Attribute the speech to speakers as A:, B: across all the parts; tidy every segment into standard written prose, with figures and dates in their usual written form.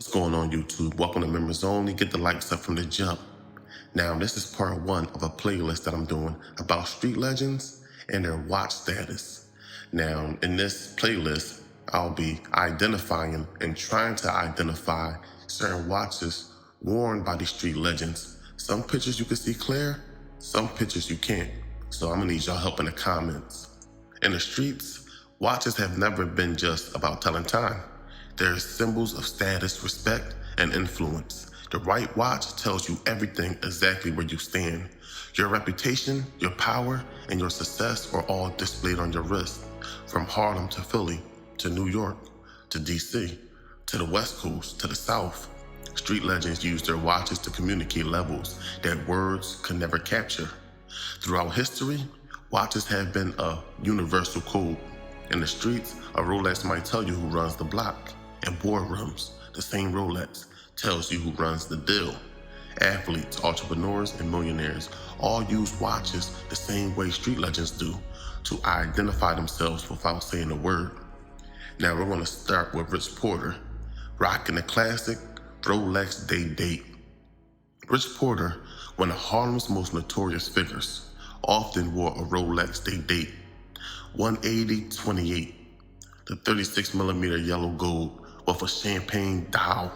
A: What's going on YouTube? Welcome to Members Only. Get the likes up from the jump. Now, this is part one of a playlist that I'm doing about street legends and their watch status. Now, in this playlist, I'll be identifying and trying to identify certain watches worn by these street legends. Some pictures you can see clear, some pictures you can't. So I'm gonna need y'all help in the comments. In the streets, watches have never been just about telling time. They're symbols of status, respect, and influence. The right watch tells you everything exactly where you stand. Your reputation, your power, and your success are all displayed on your wrist. From Harlem to Philly, to New York, to DC, to the West Coast, to the South. Street legends use their watches to communicate levels that words could never capture. Throughout history, watches have been a universal code. In the streets, a Rolex might tell you who runs the block. In boardrooms, the same Rolex tells you who runs the deal. Athletes, entrepreneurs, and millionaires all use watches the same way street legends do to identify themselves without saying a word. Now we're going to start with Rich Porter, rocking the classic Rolex Day Date. Rich Porter, one of Harlem's most notorious figures, often wore a Rolex Day Date 180-28, the 36mm yellow gold with a champagne dial.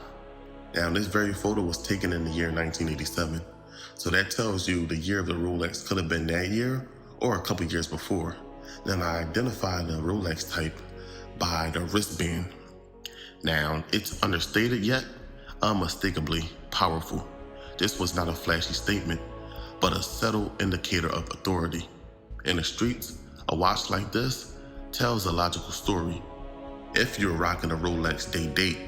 A: Now, this very photo was taken in the year 1987, so that tells you the year of the Rolex could have been that year or a couple years before. Then I identified the Rolex type by the wristband. Now, it's understated yet unmistakably powerful. This was not a flashy statement, but a subtle indicator of authority. In the streets, a watch like this tells a logical story. If you're rocking a Rolex Day Date,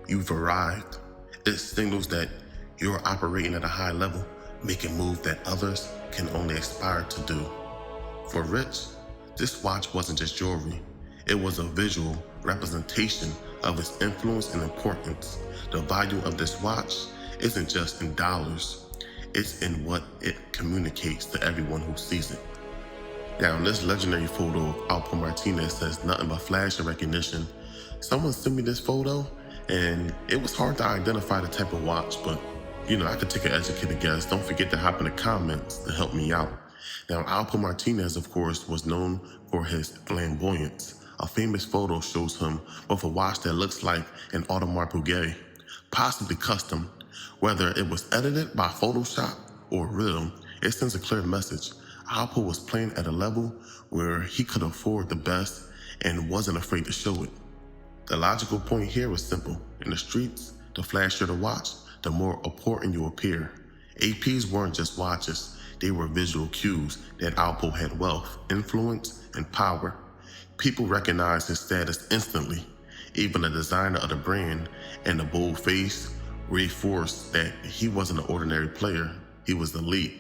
A: you've arrived. It signals that you're operating at a high level, making moves that others can only aspire to do. For Rich, this watch wasn't just jewelry. It was a visual representation of his influence and importance. The value of this watch isn't just in dollars, it's in what it communicates to everyone who sees it. Now, in this legendary photo of Alpo Martinez says nothing but flash and recognition. Someone sent me this photo, and it was hard to identify the type of watch, but I could take an educated guess. Don't forget to hop in the comments to help me out. Now, Alpo Martinez, of course, was known for his flamboyance. A famous photo shows him with a watch that looks like an Audemars Piguet, possibly custom. Whether it was edited by Photoshop or real, it sends a clear message. Alpo was playing at a level where he could afford the best and wasn't afraid to show it. The logical point here was simple. In the streets, the flashier the watch, the more important you appear. APs weren't just watches, they were visual cues that Alpo had wealth, influence, and power. People recognized his status instantly. Even the designer of the brand and the bold face reinforced that he wasn't an ordinary player, he was elite.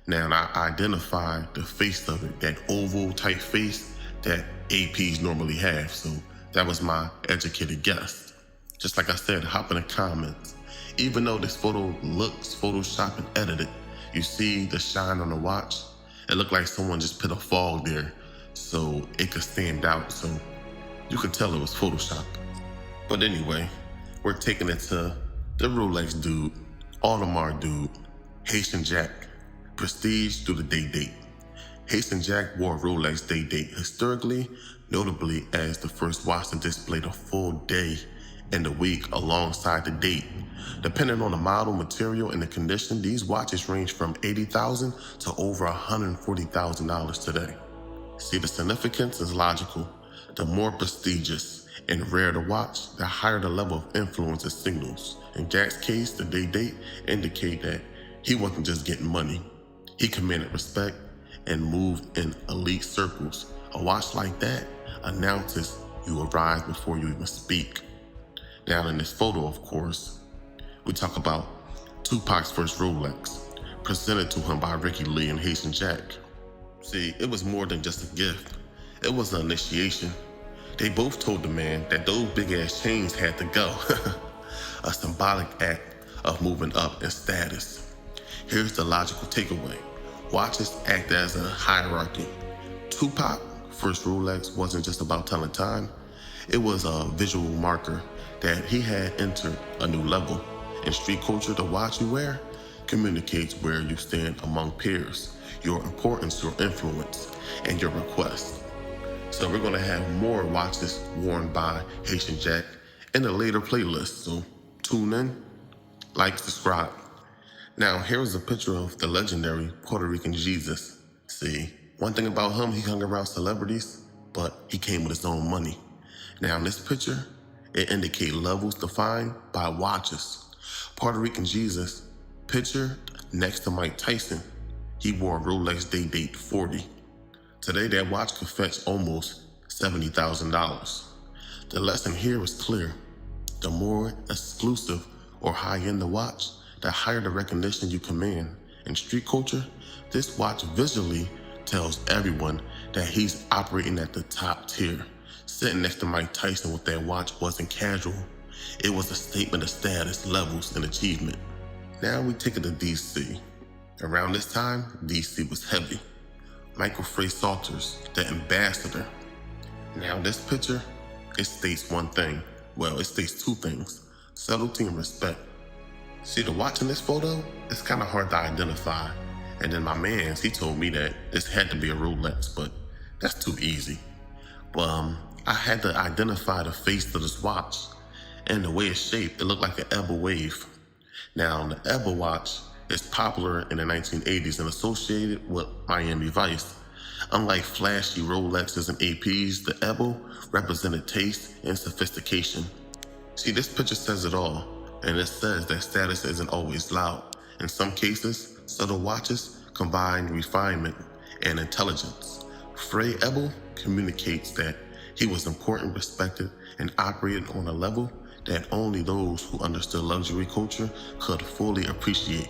A: Now, I identified the face of it, that oval type face that APs normally have. So that was my educated guess. Just like I said, hop in the comments. Even though this photo looks Photoshop and edited, you see the shine on the watch? It looked like someone just put a fog there so it could stand out. So you could tell it was Photoshop. But anyway, we're taking it to the Rolex dude, Audemars dude, Haitian Jack. Prestige through the Day Date. Haitian Jack wore Rolex Day Date historically, notably as the first watch to display the full day and the week alongside the date. Depending on the model, material, and the condition, these watches range from $80,000 to over $140,000 today. See, the significance is logical. The more prestigious and rare the watch, the higher the level of influence it signals. In Jack's case, the Day Date indicate that he wasn't just getting money. He commanded respect and moved in elite circles. A watch like that announces you arrived before you even speak. Now, in this photo, of course, we talk about Tupac's first Rolex, presented to him by Ricky Lee and Haitian Jack. See, it was more than just a gift. It was an initiation. They both told the man that those big-ass chains had to go. A symbolic act of moving up in status. Here's the logical takeaway. Watches act as a hierarchy. Tupac, first Rolex, wasn't just about telling time. It was a visual marker that he had entered a new level. In street culture, the watch you wear communicates where you stand among peers, your importance, your influence, and your request. So we're gonna have more watches worn by Haitian Jack in a later playlist, so tune in, like, subscribe. Now, here's a picture of the legendary Puerto Rican Jesus. See, one thing about him, he hung around celebrities, but he came with his own money. Now, in this picture, it indicates levels defined by watches. Puerto Rican Jesus, picture next to Mike Tyson. He wore a Rolex Day Date 40. Today, that watch could fetch almost $70,000. The lesson here is clear. The more exclusive or high-end the watch, the higher the recognition you command. In street culture, this watch visually tells everyone that he's operating at the top tier. Sitting next to Mike Tyson with that watch wasn't casual. It was a statement of status, levels, and achievement. Now we take it to DC. Around this time, DC was heavy. Michael Frey Salters, the ambassador. Now this picture, it states one thing. Well, it states two things: subtlety and respect. See, the watch in this photo, it's kind of hard to identify. And then my mans, he told me that this had to be a Rolex, but that's too easy. But I had to identify the face of this watch, and the way it's shaped, it looked like an Ebel wave. Now, the Ebel watch is popular in the 1980s and associated with Miami Vice. Unlike flashy Rolexes and APs, the Ebel represented taste and sophistication. See, this picture says it all, and it says that status isn't always loud. In some cases, subtle watches combine refinement and intelligence. Frey Ebel communicates that he was important, respected, and operated on a level that only those who understood luxury culture could fully appreciate.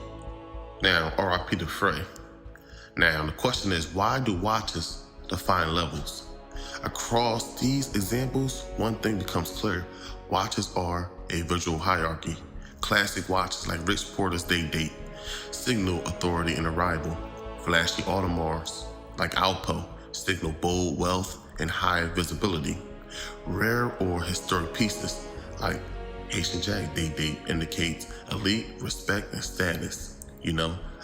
A: Now, RIP to Frey. Now, the question is, why do watches define levels? Across these examples, one thing becomes clear. Watches are a visual hierarchy. Classic watches like Rich Porter's Day Date signal authority and arrival. Flashy Audemars like Alpo signal bold wealth and high visibility. Rare or historic pieces like Haitian Jack Day Date indicates elite respect and status.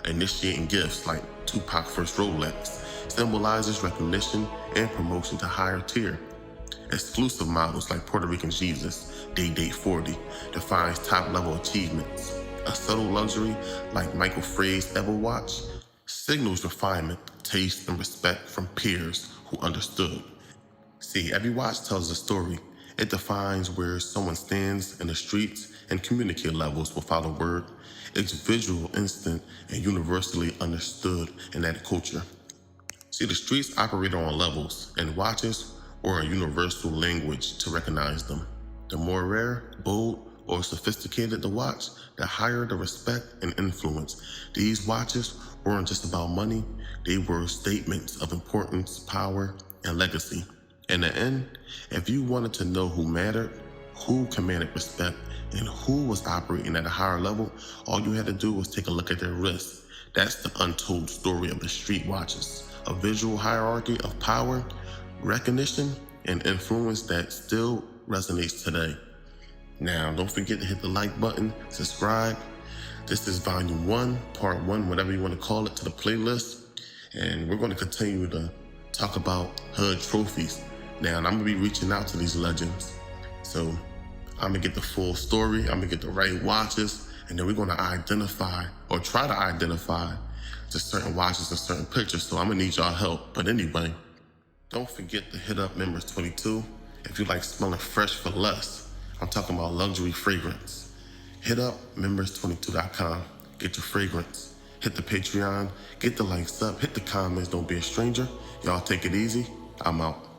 A: Initiating gifts like Tupac first Rolex symbolizes recognition and promotion to higher tier. Exclusive models like Puerto Rican Jesus Day Date 40 defines top level achievements. A subtle luxury like Michael Frey's Ebel watch signals refinement, taste, and respect from peers who understood. See, every watch tells a story. It defines where someone stands in the streets and communicate levels without a word. It's visual, instant, and universally understood in that culture. See, the streets operate on levels, and watches are a universal language to recognize them. The more rare, bold, or sophisticated the watch, the higher the respect and influence. These watches weren't just about money, they were statements of importance, power, and legacy. In the end, if you wanted to know who mattered, who commanded respect, and who was operating at a higher level, all you had to do was take a look at their wrists. That's the untold story of the street watches, a visual hierarchy of power, recognition, and influence that still resonates today. Now, don't forget to hit the like button, subscribe. This is volume 1, part 1, whatever you want to call it, to the playlist. And we're going to continue to talk about hood trophies. Now, and I'm going to be reaching out to these legends. So I'm going to get the full story. I'm going to get the right watches. And then we're going to identify, or try to identify, just certain watches and certain pictures. So I'm going to need y'all help. But anyway, don't forget to hit up Members 22 if you like smelling fresh for less. I'm talking about luxury fragrance. Hit up members22.com. Get your fragrance. Hit the Patreon. Get the likes up. Hit the comments. Don't be a stranger. Y'all take it easy. I'm out.